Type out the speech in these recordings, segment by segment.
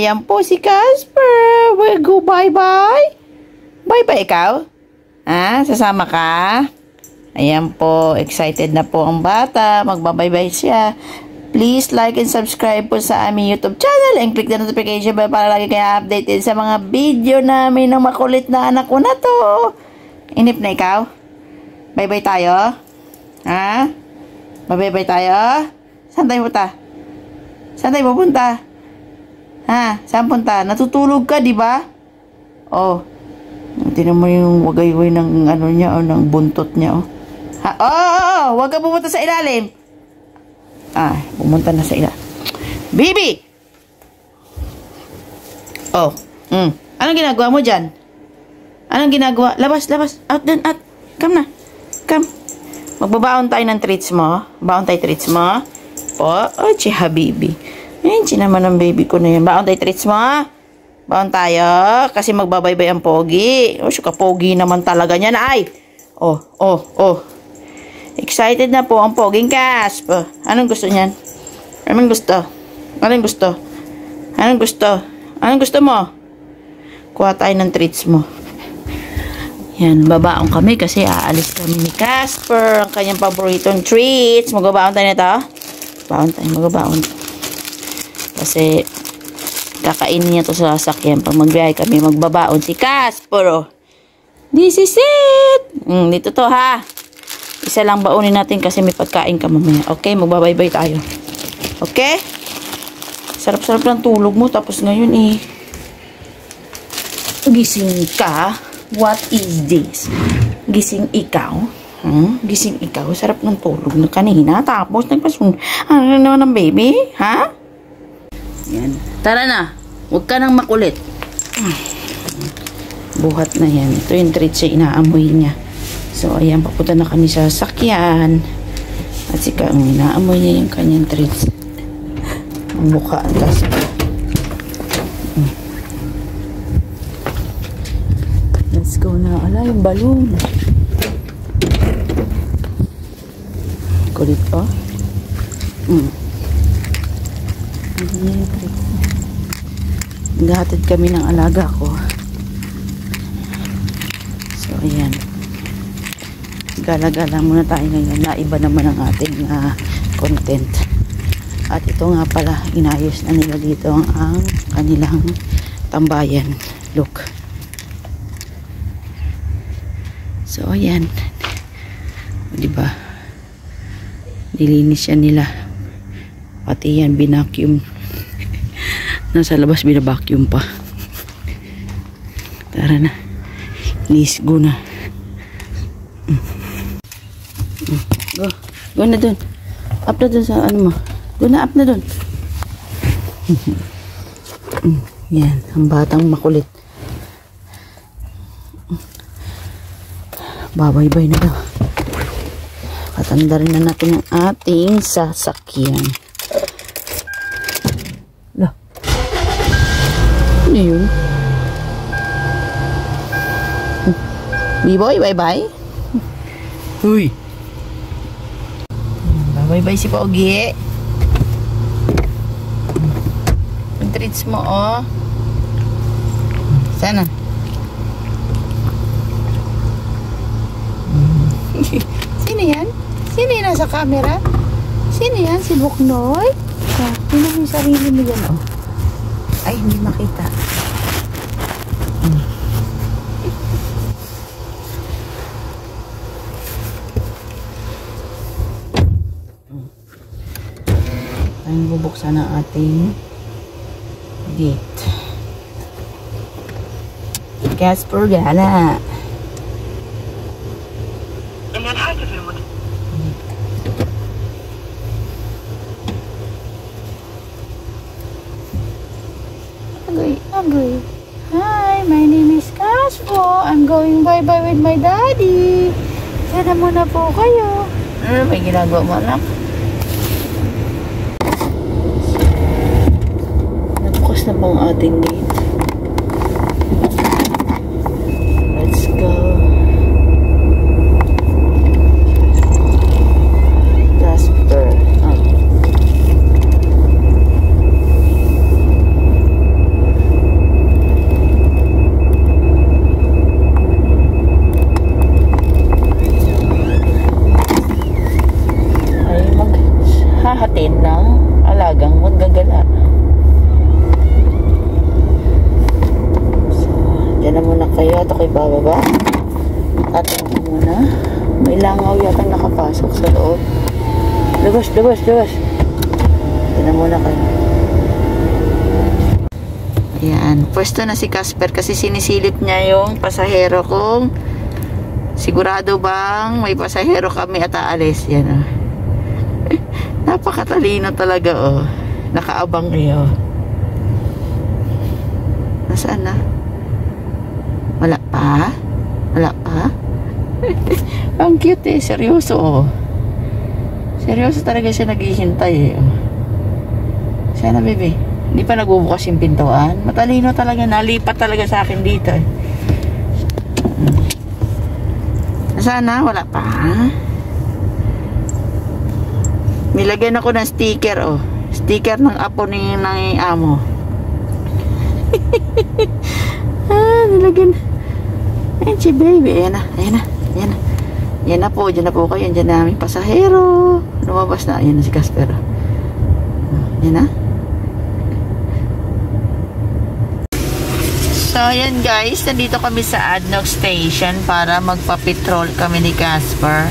Ayan po si Casper. We'll go bye-bye. Bye-bye ikaw? Sasama ka? Ayan po. Excited na po ang bata. Magbabay-bye siya. Please like and subscribe po sa aming YouTube channel and click the notification bell para lagi kayo updated sa mga video namin ng makulit na anak ko na to. Inip na ikaw? Bye-bye tayo? Bye-bye tayo? Saan tayo punta? Saan tayo pupunta? Saan punta? Natutulog ka, di ba? Oh. Tingnan mo yung wagay-way ng ano niya, ng buntot niya, oh. Huwag ka pumunta sa ilalim. Pumunta na sa ilalim. Baby! Oh. Anong ginagawa mo dyan? Anong ginagawa? Labas. Out dun, out. Come na. Come. Magbabaon tayo ng treats mo. Baon tayo treats mo. Si habibi. Naman ang baby ko na yun. Baon tayo treats mo. Baon tayo. Kasi magbabaybay ang pogi. Suka pogi naman talaga niyan. Excited na po ang poging Casp. Anong gusto niyan? Anong gusto mo? Kuha tayo ng treats mo. Yan, babaon kami kasi aalis kami ni Casper. Ang kanyang paboritong treats. Magbabaon tayo na ito. Magbabaon. Kasi kakainin niya to sa sasakyan. Pag magbiyahe kami, magbabaon si Casper. This is it! Dito to ha. Isa lang baunin natin kasi may pagkain ka mamaya. Okay, magbabaybay tayo. Okay? Sarap-sarap ng tulog mo. Tapos ngayon gising ka. What is this? Gising ikaw? Gising ikaw? Sarap ng tulog na kanina. Tapos nagpasun. Ano naman ng baby? Yan. Tara na. Huwag ka nang makulit. Buhat na yan. Ito yung treats siya inaamoy niya. So, ayan. Papunta na kami sa sakyan. At sika ang inaamoy niya yung kanyang treats. Ang mukha. Ang tas. Let's go na. Ala, yung balloon. Kulit pa. Naghahatid kami ng alaga ko. So, ayan. Gala-gala muna tayo ngayon. Naiba naman ang ating content. At ito nga pala, inayos na nila dito ang kanilang tambayan. Look. So, ayan. Diba? Nilinis yan nila. Pati yan, binacuum. Nasa labas, binabacuum pa. Tara na. Please, go na. Go. Go na dun. Up na dun sa ano mo. Go na, up na dun. Yan, ang batang makulit. Babaybay na daw. Katanda rin na natin ang ating sasakyan. Lah. Ano yun? B-boy, bye-bye. Uy. Bye-bye si Pogi. Yung treats mo, oh. Sana. Sino yan? Sino yan nasa camera? Sino yan? Si Buknoy? Sino yung sarili mo yan, oh? Ay, hindi makita. Tayong bubuksan ang ating gate. Casper, gala. Agree. Hi, my name is Casper. I'm going bye-bye with my daddy. Sana muna po kayo. May ginagawa mo lang? Nabukas na po ang ating gate. Let's go. Casper. Diyan na muna kayo at ako'y bababa. Atin ko muna. May langaw yata nakapasok sa loob. Labas. Diyan na muna kayo. Ayan. Pwesto na si Casper kasi sinisilip niya yung pasahero kung sigurado bang may pasahero kami at aalis. Yan o. Napakatalino talaga o. Nakaabang iyo. Nasaan na? Wala pa? Ang cute eh. Seryoso oh. Seryoso talaga siya naghihintay eh. Sana baby. Hindi pa nagbubukas yung pintuan. Matalino talaga. Nalipat talaga sa akin dito eh. Nasaan na? Wala pa? Nilagyan ako ng sticker oh. Sticker ng apo ng amo. Nilagyan. Ayan si baby. Ayan na. Yan na po kayo. Diyan na aming pasahero. Lumabas na. Ayan na si Casper. Yan na. So, ayan guys. Nandito kami sa ADNOC Station para magpa-petrol kami ni Casper.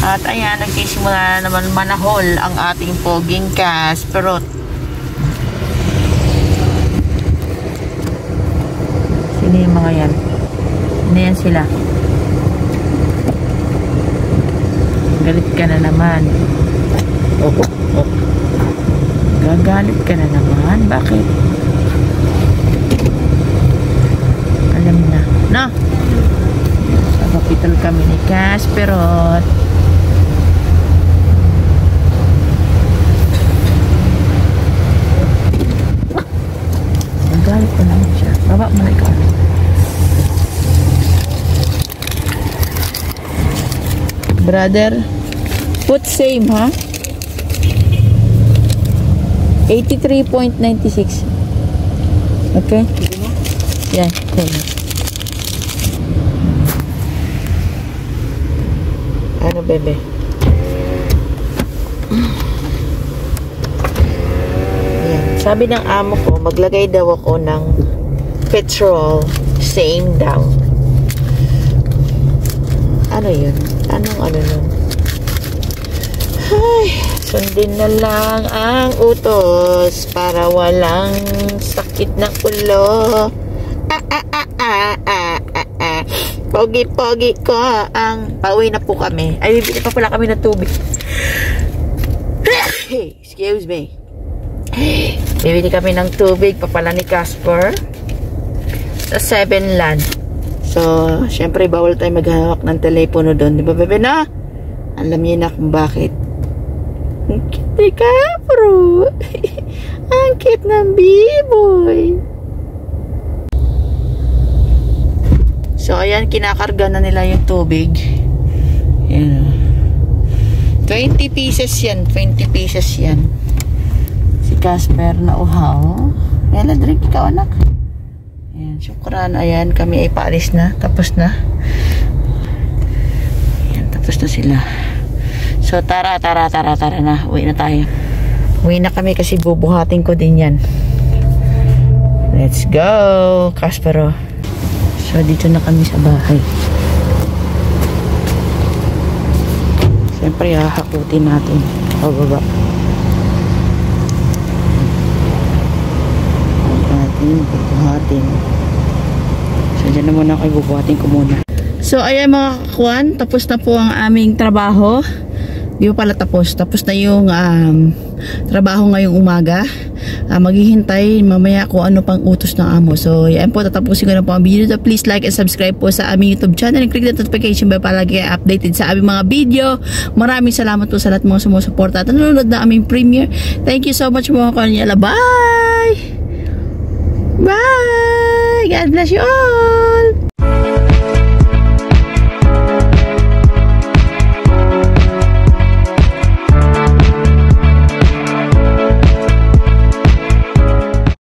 At ayan, nagsisimula na naman manahol ang ating poging Casperot. Sino yung mga yan? Ano yan sila? Galit ka na naman. Gagalit ka na naman. Bakit? Alam na. No! Kapitol kami ni Casperot. Galit ko naman siya. Baba mo na ikaw. Brother, put same ha? 83.96. Okay? Yeah. Okay. Ano bebe? Sabi ng amo ko, maglagay daw ako ng petrol, same daw. Ano yun? Anong ano nun? Ay, sundin na lang ang utos para walang sakit ng ulo. Pogi-pogi ko ang pauwi na po kami. Ay, bibili pa pala kami ng tubig. Excuse me. Bibili kami ng tubig papala ni Casper sa 7-Land. So, syempre bawal tayo maghawak ng telepono doon, di ba bebe na? Alam niyo na kung bakit. Ang cute ni Capro. Ang cute ng B-boy. So, ayan, kinakarga na nila yung tubig. Ayan. 20 pieces yan. 20 pieces yan. Si Casper na uhaw. Ayan, drink ikaw anak. Ayan, syukran. Ayan, kami ay paalis na. Tapos na. Ayan, tapos na sila. So, tara na. Uwi na tayo. Uwi na kami kasi bubuhatin ko din yan. Let's go, Caspero. So, dito na kami sa bahay. Siyempre, hahakutin natin. Pababa. Bubuhatin. So, dyan na muna kayo. Bubuhatin ko muna. So, ayan mga kakuan. Tapos na po ang aming trabaho. Di ba pala tapos? Tapos na yung trabaho ngayong umaga. Maghihintay mamaya kung ano pang utos ng amo. So, yan po. Tatapusin ko na po ang video. Please like and subscribe po sa aming YouTube channel. And click the notification bell para lagi updated sa aming mga video. Maraming salamat po sa lahat mga sumusuporta at nanonood na aming premiere. Thank you so much mga kanyala. Bye! Bye! God bless you all!